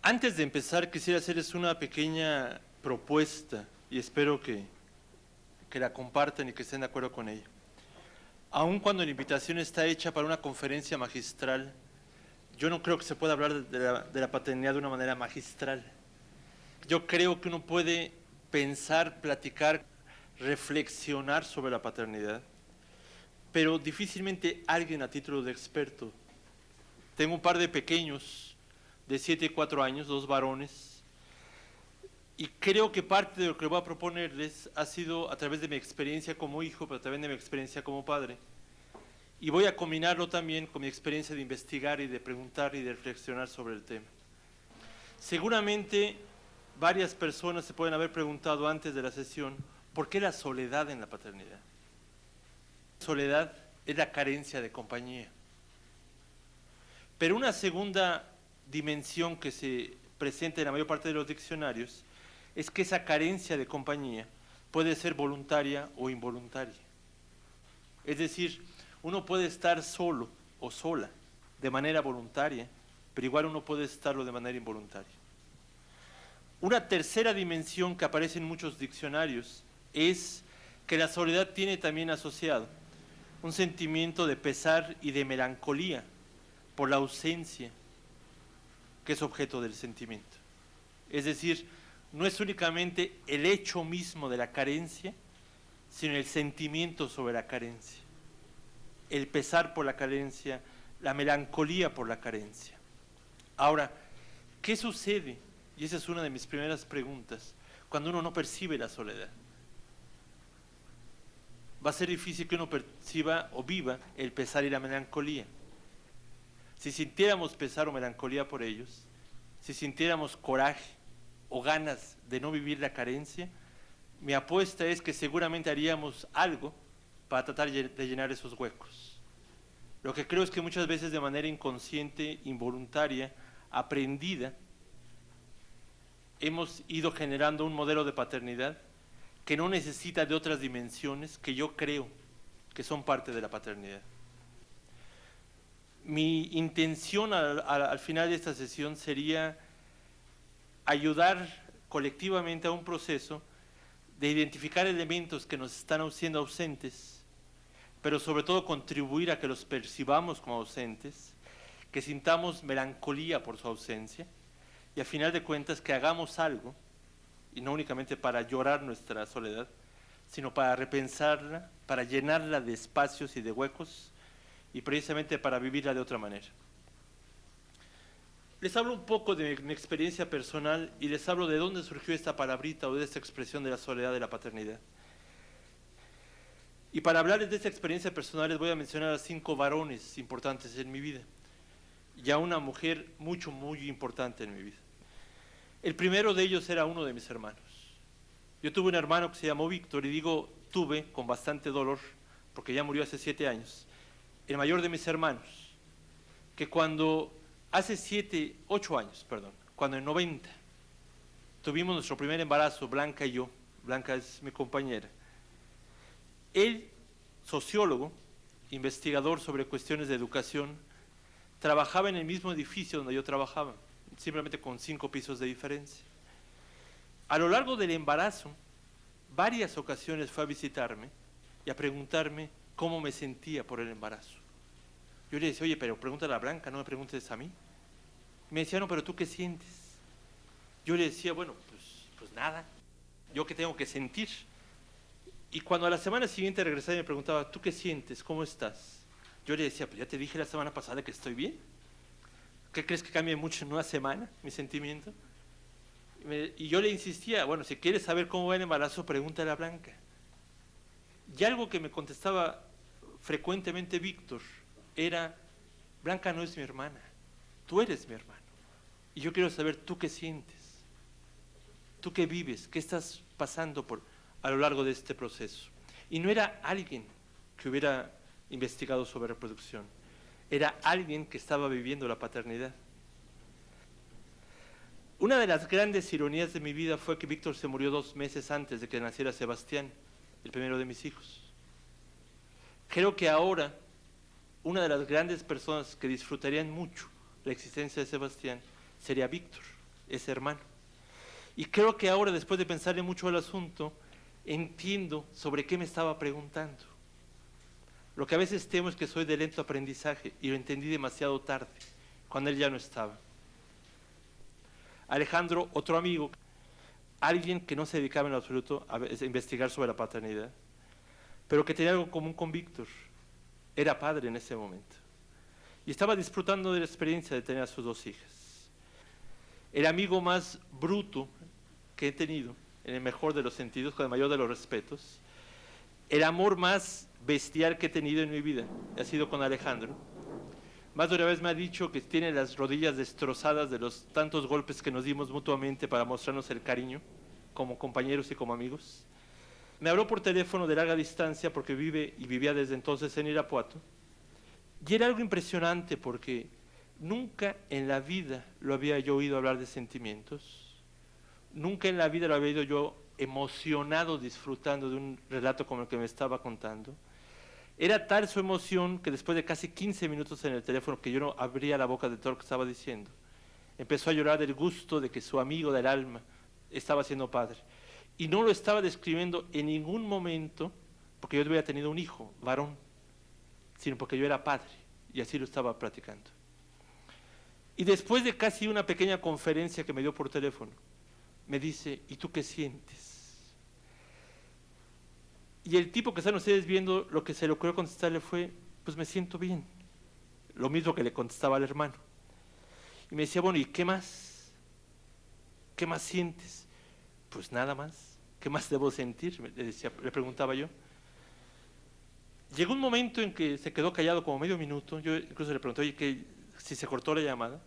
Antes de empezar, quisiera hacerles una pequeña propuesta y espero que la compartan y que estén de acuerdo con ella. Aun cuando la invitación está hecha para una conferencia magistral, yo no creo que se pueda hablar de la paternidad de una manera magistral. Yo creo que uno puede pensar, platicar, reflexionar sobre la paternidad, pero difícilmente alguien a título de experto. Tengo un par de pequeños de 7 y 4 años, 2 varones, y creo que parte de lo que voy a proponerles ha sido a través de mi experiencia como hijo, pero también de mi experiencia como padre. Y voy a combinarlo también con mi experiencia de investigar y de preguntar y de reflexionar sobre el tema. Seguramente varias personas se pueden haber preguntado antes de la sesión, ¿por qué la soledad en la paternidad? Soledad es la carencia de compañía. Pero una segunda dimensión que se presenta en la mayor parte de los diccionarios es que esa carencia de compañía puede ser voluntaria o involuntaria. Es decir, uno puede estar solo o sola de manera voluntaria, pero igual uno puede estarlo de manera involuntaria. Una tercera dimensión que aparece en muchos diccionarios es que la soledad tiene también asociado un sentimiento de pesar y de melancolía por la ausencia que es objeto del sentimiento. Es decir, no es únicamente el hecho mismo de la carencia, sino el sentimiento sobre la carencia, el pesar por la carencia, la melancolía por la carencia. Ahora, ¿qué sucede? Y esa es una de mis primeras preguntas, cuando uno no percibe la soledad. Va a ser difícil que uno perciba o viva el pesar y la melancolía. Si sintiéramos pesar o melancolía por ellos, si sintiéramos coraje o ganas de no vivir la carencia, mi apuesta es que seguramente haríamos algo para tratar de llenar esos huecos. Lo que creo es que muchas veces de manera inconsciente, involuntaria, aprendida, hemos ido generando un modelo de paternidad que no necesita de otras dimensiones que yo creo que son parte de la paternidad. Mi intención al final de esta sesión sería ayudar colectivamente a un proceso de identificar elementos que nos están siendo ausentes, pero sobre todo contribuir a que los percibamos como ausentes, que sintamos melancolía por su ausencia y a final de cuentas que hagamos algo, y no únicamente para llorar nuestra soledad, sino para repensarla, para llenarla de espacios y de huecos, y precisamente para vivirla de otra manera. Les hablo un poco de mi experiencia personal y les hablo de dónde surgió esta palabrita o de esta expresión de la soledad de la paternidad. Y para hablarles de esta experiencia personal les voy a mencionar a 5 varones importantes en mi vida y a una mujer muy importante en mi vida. El primero de ellos era uno de mis hermanos. Yo tuve un hermano que se llamó Víctor, y digo tuve con bastante dolor, porque ya murió hace 7 años, el mayor de mis hermanos, que cuando hace 8 años, cuando en 90 tuvimos nuestro primer embarazo, Blanca y yo, Blanca es mi compañera, él, sociólogo, investigador sobre cuestiones de educación, trabajaba en el mismo edificio donde yo trabajaba, simplemente con 5 pisos de diferencia. A lo largo del embarazo, varias ocasiones fue a visitarme y a preguntarme cómo me sentía por el embarazo. Yo le decía, oye, pero pregúntale a Blanca, no me preguntes a mí. Me decía, no, pero ¿tú qué sientes? Yo le decía, bueno, pues nada, ¿yo qué tengo que sentir? Y cuando a la semana siguiente regresaba y me preguntaba, ¿tú qué sientes? ¿Cómo estás? Yo le decía, pues ya te dije la semana pasada que estoy bien. ¿Qué crees que cambie mucho en una semana mi sentimiento? Y yo le insistía, bueno, si quieres saber cómo va el embarazo, pregúntale a Blanca. Y algo que me contestaba frecuentemente Víctor era, Blanca no es mi hermana, tú eres mi hermano. Y yo quiero saber tú qué sientes, tú qué vives, qué estás pasando a lo largo de este proceso. Y no era alguien que hubiera investigado sobre reproducción, era alguien que estaba viviendo la paternidad. Una de las grandes ironías de mi vida fue que Víctor se murió 2 meses antes de que naciera Sebastián, el primero de mis hijos. Creo que ahora una de las grandes personas que disfrutarían mucho la existencia de Sebastián sería Víctor. ese hermano. Y creo que ahora, después de pensarle mucho al asunto, entiendo sobre qué me estaba preguntando. Lo que a veces temo es que soy de lento aprendizaje y lo entendí demasiado tarde, cuando él ya no estaba. Alejandro, otro amigo, alguien que no se dedicaba en lo absoluto a investigar sobre la paternidad, pero que tenía algo en común con Víctor. Era padre en ese momento. Y estaba disfrutando de la experiencia de tener a sus dos hijas. El amigo más bruto que he tenido, en el mejor de los sentidos, con el mayor de los respetos. El amor más bestial que he tenido en mi vida ha sido con Alejandro. Más de una vez me ha dicho que tiene las rodillas destrozadas de los tantos golpes que nos dimos mutuamente para mostrarnos el cariño, como compañeros y como amigos. Me habló por teléfono de larga distancia porque vive y vivía desde entonces en Irapuato. Y era algo impresionante porque nunca en la vida lo había yo oído hablar de sentimientos. Nunca en la vida lo había oído yo emocionado disfrutando de un relato como el que me estaba contando. Era tal su emoción que después de casi 15 minutos en el teléfono, que yo no abría la boca de todo lo que estaba diciendo, empezó a llorar del gusto de que su amigo del alma estaba siendo padre. Y no lo estaba describiendo en ningún momento porque yo hubiera tenido un hijo, varón, sino porque yo era padre, y así lo estaba platicando. Y después de casi una pequeña conferencia que me dio por teléfono, me dice, ¿y tú qué sientes? Y el tipo que están ustedes viendo, lo que se le ocurrió contestarle fue, pues me siento bien. Lo mismo que le contestaba al hermano. Y me decía, bueno, ¿y qué más? ¿Qué más sientes? Pues nada más. ¿Qué más debo sentir? Le preguntaba yo. Llegó un momento en que se quedó callado como medio minuto. Yo incluso le pregunté, oye, si se cortó la llamada.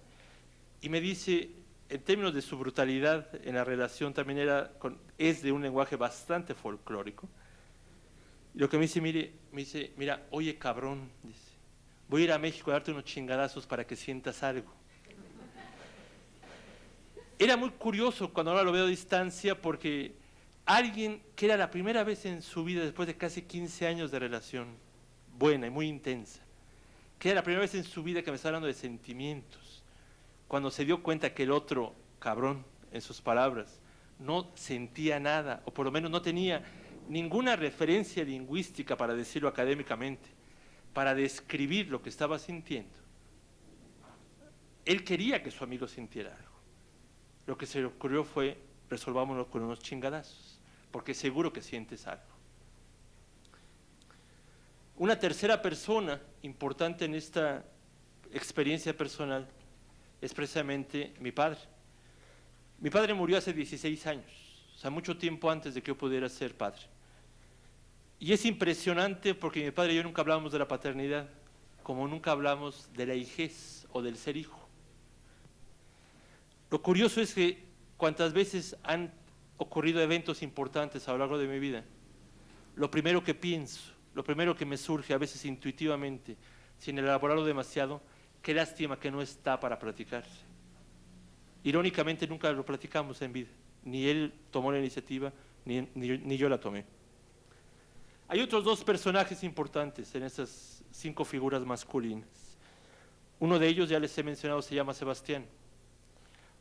Y me dice, en términos de su brutalidad en la relación, también es de un lenguaje bastante folclórico. Y lo que me dice, mira, oye cabrón, dice, voy a ir a México a darte unos chingadazos para que sientas algo. Era muy curioso cuando ahora lo veo a distancia porque alguien que era la primera vez en su vida después de casi 15 años de relación buena y muy intensa, que era la primera vez en su vida que me estaba hablando de sentimientos, cuando se dio cuenta que el otro cabrón, en sus palabras, no sentía nada, o por lo menos no tenía ninguna referencia lingüística, para decirlo académicamente, para describir lo que estaba sintiendo. Él quería que su amigo sintiera algo. Lo que se le ocurrió fue, resolvámoslo con unos chingadazos, porque seguro que sientes algo. Una tercera persona importante en esta experiencia personal es precisamente mi padre. Mi padre murió hace 16 años, o sea, mucho tiempo antes de que yo pudiera ser padre. Y es impresionante porque mi padre y yo nunca hablamos de la paternidad, como nunca hablamos de la hijez o del ser hijo. Lo curioso es que cuantas veces han ocurrido eventos importantes a lo largo de mi vida, lo primero que pienso, lo primero que me surge, a veces intuitivamente, sin elaborarlo demasiado, qué lástima que no está para platicarse. Irónicamente nunca lo platicamos en vida, ni él tomó la iniciativa, ni yo la tomé. Hay otros dos personajes importantes en esas 5 figuras masculinas. Uno de ellos, ya les he mencionado, se llama Sebastián.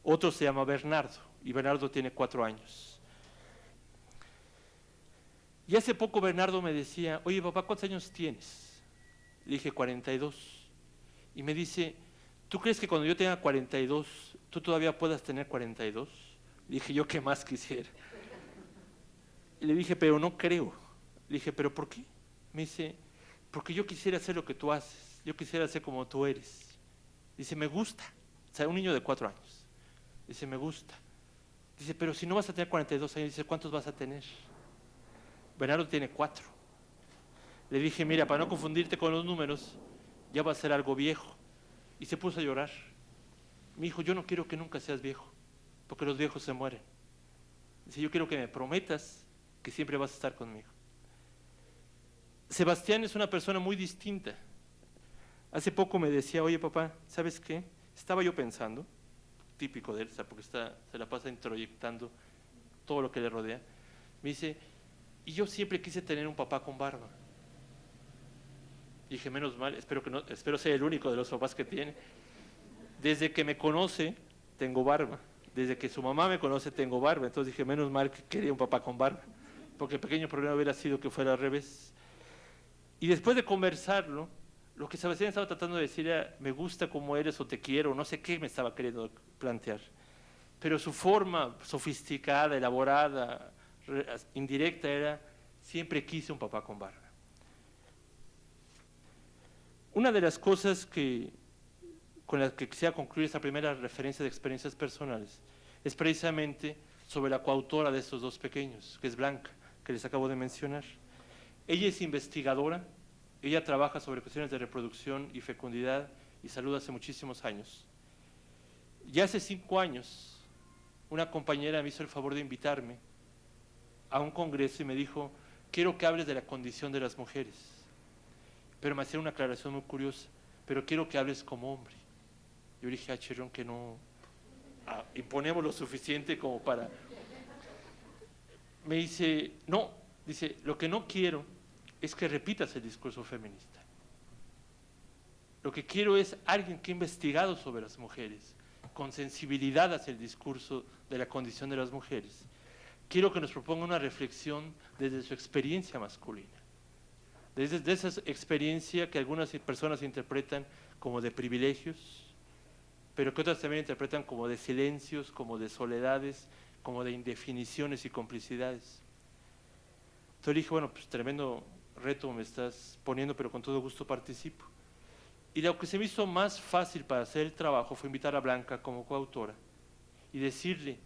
Otro se llama Bernardo, y Bernardo tiene 4 años. Y hace poco Bernardo me decía, oye papá, ¿cuántos años tienes? Le dije 42. Y me dice, ¿tú crees que cuando yo tenga 42, tú todavía puedas tener 42? Le dije, yo qué más quisiera. Y le dije, pero no creo. Le dije, ¿pero por qué? Me dice, porque yo quisiera hacer lo que tú haces, yo quisiera ser como tú eres. Dice, me gusta. O sea, un niño de 4 años. Dice, me gusta. Dice, pero si no vas a tener 42 años, dice, ¿cuántos vas a tener? Bernardo tiene 4. Le dije, mira, para no confundirte con los números, ya va a ser algo viejo. Y se puso a llorar. Me dijo, yo no quiero que nunca seas viejo, porque los viejos se mueren. Dice, yo quiero que me prometas que siempre vas a estar conmigo. Sebastián es una persona muy distinta. Hace poco me decía, oye papá, ¿sabes qué? Estaba yo pensando, típico de él, porque se la pasa introyectando todo lo que le rodea. Me dice, y yo siempre quise tener un papá con barba. Dije, menos mal, espero ser el único de los papás que tiene. Desde que me conoce, tengo barba. Desde que su mamá me conoce tengo barba, entonces dije, menos mal que quería un papá con barba, porque el pequeño problema hubiera sido que fuera al revés. Y después de conversarlo, lo que Sebastián estaba tratando de decir era, me gusta como eres o te quiero, no sé qué me estaba queriendo plantear. Pero su forma sofisticada, elaborada, indirecta era, siempre quise un papá con barba. Una de las cosas con las que quisiera concluir esta primera referencia de experiencias personales es precisamente sobre la coautora de estos dos pequeños, que es Blanca, que les acabo de mencionar. Ella es investigadora, ella trabaja sobre cuestiones de reproducción y fecundidad y salud hace muchísimos años. Y hace 5 años, una compañera me hizo el favor de invitarme a un congreso y me dijo, quiero que hables de la condición de las mujeres. Pero me hacía una aclaración muy curiosa, pero quiero que hables como hombre. Yo dije a Chirón que no imponemos lo suficiente como para... Me dice, no, dice, lo que no quiero es que repitas el discurso feminista. Lo que quiero es alguien que ha investigado sobre las mujeres, con sensibilidad hacia el discurso de la condición de las mujeres. Quiero que nos proponga una reflexión desde su experiencia masculina, desde esa experiencia que algunas personas interpretan como de privilegios, pero que otras también interpretan como de silencios, como de soledades, como de indefiniciones y complicidades. Entonces dije, bueno, pues tremendo reto me estás poniendo, pero con todo gusto participo. Y lo que se me hizo más fácil para hacer el trabajo fue invitar a Blanca como coautora y decirle,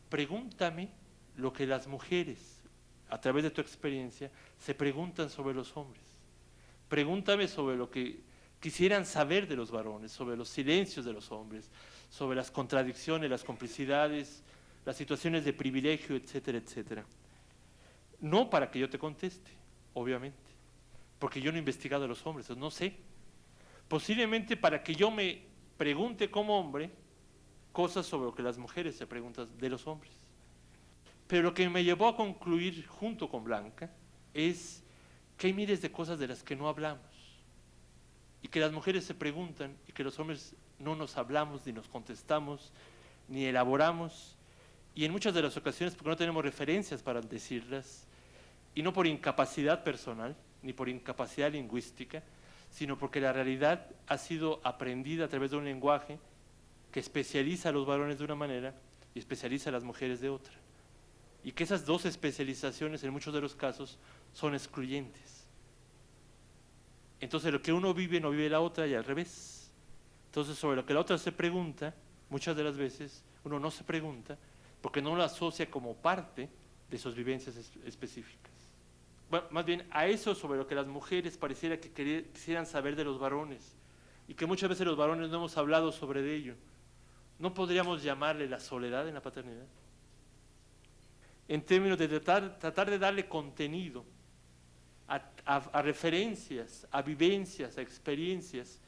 pregúntame lo que las mujeres, a través de tu experiencia, se preguntan sobre los hombres. Pregúntame sobre lo que quisieran saber de los varones, sobre los silencios de los hombres, sobre las contradicciones, las complicidades, las situaciones de privilegio, etcétera, etcétera. No para que yo te conteste, obviamente, porque yo no he investigado a los hombres, no sé. Posiblemente para que yo me pregunte como hombre cosas sobre lo que las mujeres se preguntan de los hombres. Pero lo que me llevó a concluir junto con Blanca es que hay miles de cosas de las que no hablamos y que las mujeres se preguntan y que los hombres no nos hablamos, ni nos contestamos, ni elaboramos, y en muchas de las ocasiones porque no tenemos referencias para decirlas, y no por incapacidad personal, ni por incapacidad lingüística, sino porque la realidad ha sido aprendida a través de un lenguaje que especializa a los varones de una manera y especializa a las mujeres de otra. Y que esas dos especializaciones en muchos de los casos son excluyentes. Entonces lo que uno vive no vive la otra y al revés. Entonces sobre lo que la otra se pregunta, muchas de las veces uno no se pregunta porque no lo asocia como parte de sus vivencias específicas. Bueno, más bien a eso sobre lo que las mujeres pareciera que quisieran saber de los varones y que muchas veces los varones no hemos hablado sobre ello. ¿No podríamos llamarle la soledad en la paternidad? En términos de tratar de darle contenido a referencias, a vivencias, a experiencias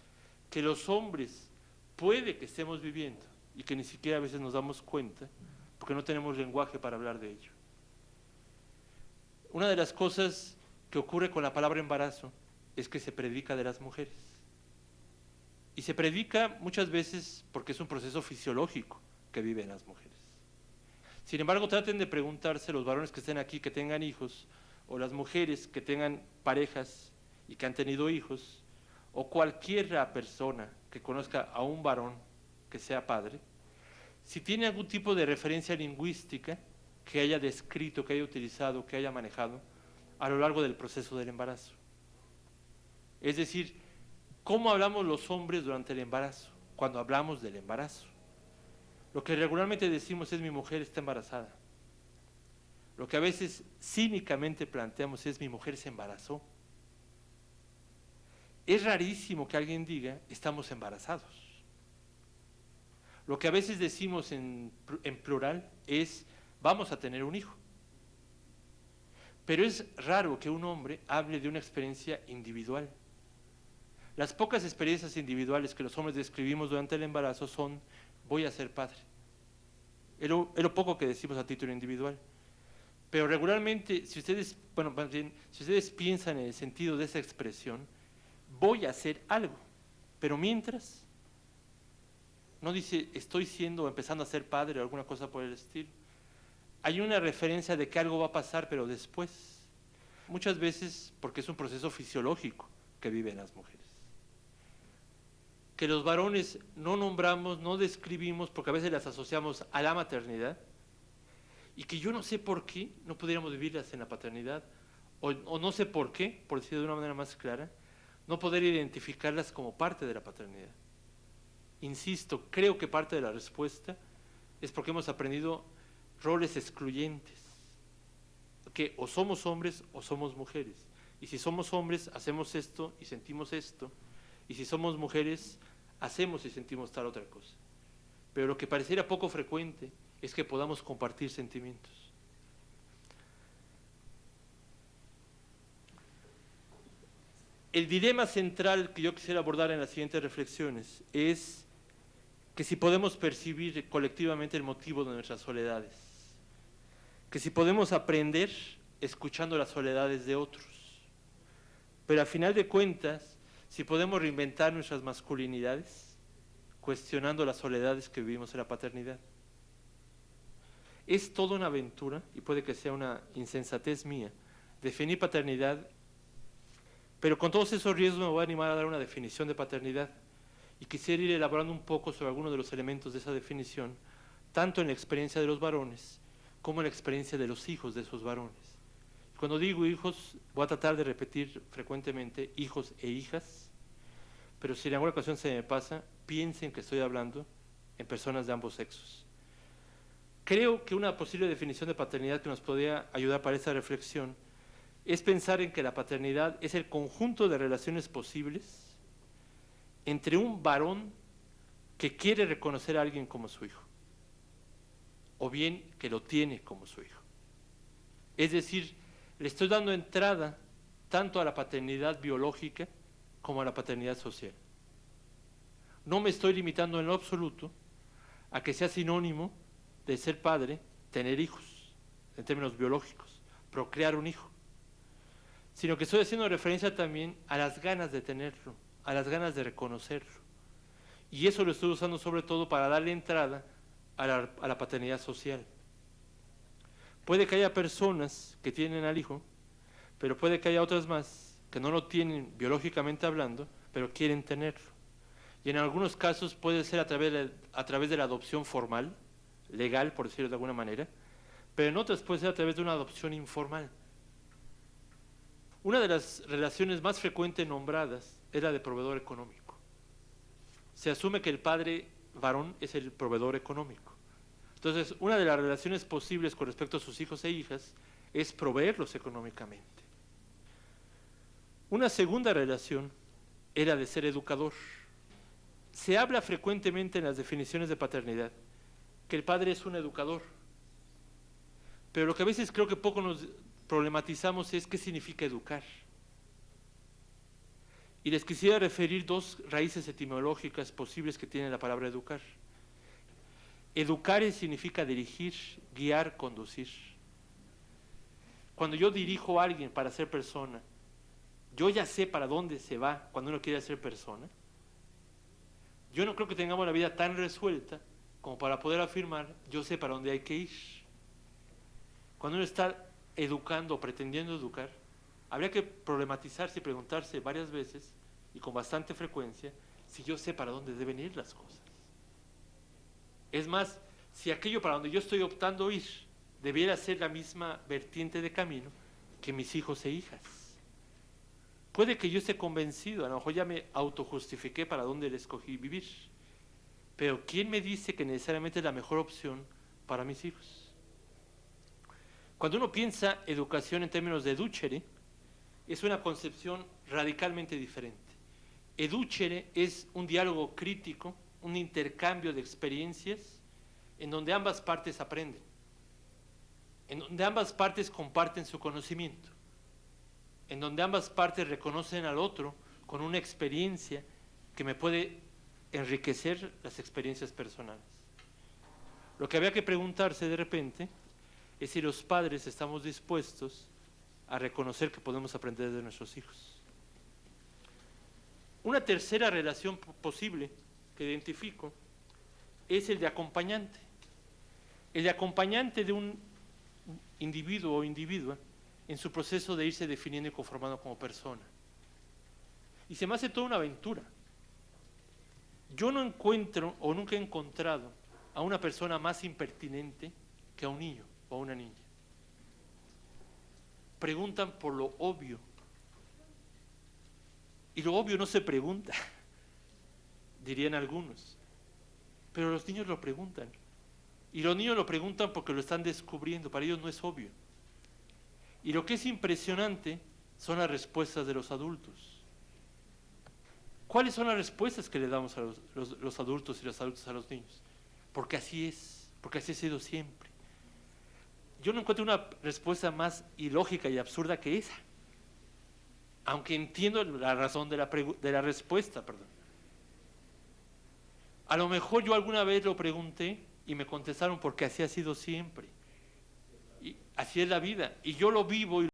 que los hombres puede que estemos viviendo y que ni siquiera a veces nos damos cuenta porque no tenemos lenguaje para hablar de ello. Una de las cosas que ocurre con la palabra embarazo es que se predica de las mujeres. Y se predica muchas veces porque es un proceso fisiológico que viven las mujeres. Sin embargo, traten de preguntarse los varones que estén aquí, que tengan hijos, o las mujeres que tengan parejas y que han tenido hijos, o cualquier persona que conozca a un varón que sea padre, si tiene algún tipo de referencia lingüística que haya descrito, que haya utilizado, que haya manejado a lo largo del proceso del embarazo. Es decir, ¿cómo hablamos los hombres durante el embarazo? Cuando hablamos del embarazo. Lo que regularmente decimos es mi mujer está embarazada. Lo que a veces cínicamente planteamos es mi mujer se embarazó. Es rarísimo que alguien diga estamos embarazados. Lo que a veces decimos en plural es vamos a tener un hijo. Pero es raro que un hombre hable de una experiencia individual. Las pocas experiencias individuales que los hombres describimos durante el embarazo son voy a ser padre. Es lo poco que decimos a título individual. Pero regularmente, si ustedes piensan en el sentido de esa expresión, voy a hacer algo. Pero mientras, No dice estoy siendo o empezando a ser padre o alguna cosa por el estilo. Hay una referencia de que algo va a pasar, pero después. Muchas veces porque es un proceso fisiológico que viven las mujeres. Que los varones no nombramos, no describimos, porque a veces las asociamos a la maternidad, y que yo no sé por qué no pudiéramos vivirlas en la paternidad, o no sé por qué, por decirlo de una manera más clara, no poder identificarlas como parte de la paternidad. Insisto, creo que parte de la respuesta es porque hemos aprendido roles excluyentes, que o somos hombres o somos mujeres, y si somos hombres hacemos esto y sentimos esto, y si somos mujeres hacemos y sentimos tal otra cosa. Pero lo que pareciera poco frecuente es que podamos compartir sentimientos. El dilema central que yo quisiera abordar en las siguientes reflexiones es que si podemos percibir colectivamente el motivo de nuestras soledades, que si podemos aprender escuchando las soledades de otros, pero a final de cuentas, si podemos reinventar nuestras masculinidades, cuestionando las soledades que vivimos en la paternidad. Es toda una aventura, y puede que sea una insensatez mía, definir paternidad, pero con todos esos riesgos me voy a animar a dar una definición de paternidad, y quisiera ir elaborando un poco sobre algunos de los elementos de esa definición, tanto en la experiencia de los varones, como en la experiencia de los hijos de esos varones. Cuando digo hijos, voy a tratar de repetir frecuentemente hijos e hijas, pero si en alguna ocasión se me pasa, piensen que estoy hablando en personas de ambos sexos. Creo que una posible definición de paternidad que nos podría ayudar para esta reflexión es pensar en que la paternidad es el conjunto de relaciones posibles entre un varón que quiere reconocer a alguien como su hijo, o bien que lo tiene como su hijo. Es decir, le estoy dando entrada tanto a la paternidad biológica como a la paternidad social. No me estoy limitando en lo absoluto a que sea sinónimo de ser padre, tener hijos, en términos biológicos, procrear un hijo, sino que estoy haciendo referencia también a las ganas de tenerlo, a las ganas de reconocerlo. Y eso lo estoy usando sobre todo para darle entrada a la paternidad social. Puede que haya personas que tienen al hijo, pero puede que haya otras más que no lo tienen biológicamente hablando, pero quieren tenerlo. Y en algunos casos puede ser a través de la adopción formal, legal, por decirlo de alguna manera, pero en otras puede ser a través de una adopción informal. Una de las relaciones más frecuentes nombradas es la de proveedor económico. Se asume que el padre varón es el proveedor económico. Entonces, una de las relaciones posibles con respecto a sus hijos e hijas es proveerlos económicamente. Una segunda relación era de ser educador. Se habla frecuentemente en las definiciones de paternidad que el padre es un educador, pero lo que a veces creo que poco nos problematizamos es qué significa educar. Y les quisiera referir dos raíces etimológicas posibles que tiene la palabra educar. Educare significa dirigir, guiar, conducir. Cuando yo dirijo a alguien para ser persona, yo ya sé para dónde se va cuando uno quiere ser persona. Yo no creo que tengamos la vida tan resuelta como para poder afirmar, yo sé para dónde hay que ir. Cuando uno está educando o pretendiendo educar, habría que problematizarse y preguntarse varias veces y con bastante frecuencia si yo sé para dónde deben ir las cosas. Es más, si aquello para donde yo estoy optando ir debiera ser la misma vertiente de camino que mis hijos e hijas. Puede que yo esté convencido, a lo mejor ya me autojustifiqué para dónde le escogí vivir, pero ¿quién me dice que necesariamente es la mejor opción para mis hijos? Cuando uno piensa educación en términos de educere, es una concepción radicalmente diferente. Educere es un diálogo crítico, un intercambio de experiencias en donde ambas partes aprenden, en donde ambas partes comparten su conocimiento, en donde ambas partes reconocen al otro con una experiencia que me puede enriquecer las experiencias personales. Lo que había que preguntarse de repente es si los padres estamos dispuestos a reconocer que podemos aprender de nuestros hijos. Una tercera relación posible que identifico es el de acompañante. El de acompañante de un individuo o individua en su proceso de irse definiendo y conformando como persona. Y se me hace toda una aventura. Yo no encuentro o nunca he encontrado a una persona más impertinente que a un niño o a una niña. Preguntan por lo obvio. Y lo obvio no se pregunta, dirían algunos. Pero los niños lo preguntan. Y los niños lo preguntan porque lo están descubriendo. Para ellos no es obvio. Y lo que es impresionante son las respuestas de los adultos. ¿Cuáles son las respuestas que le damos a los adultos y los adultos a los niños? Porque así es, porque así ha sido siempre. Yo no encuentro una respuesta más ilógica y absurda que esa. Aunque entiendo la razón de la respuesta, perdón. A lo mejor yo alguna vez lo pregunté y me contestaron porque así ha sido siempre. Y así es la vida. Y yo lo vivo y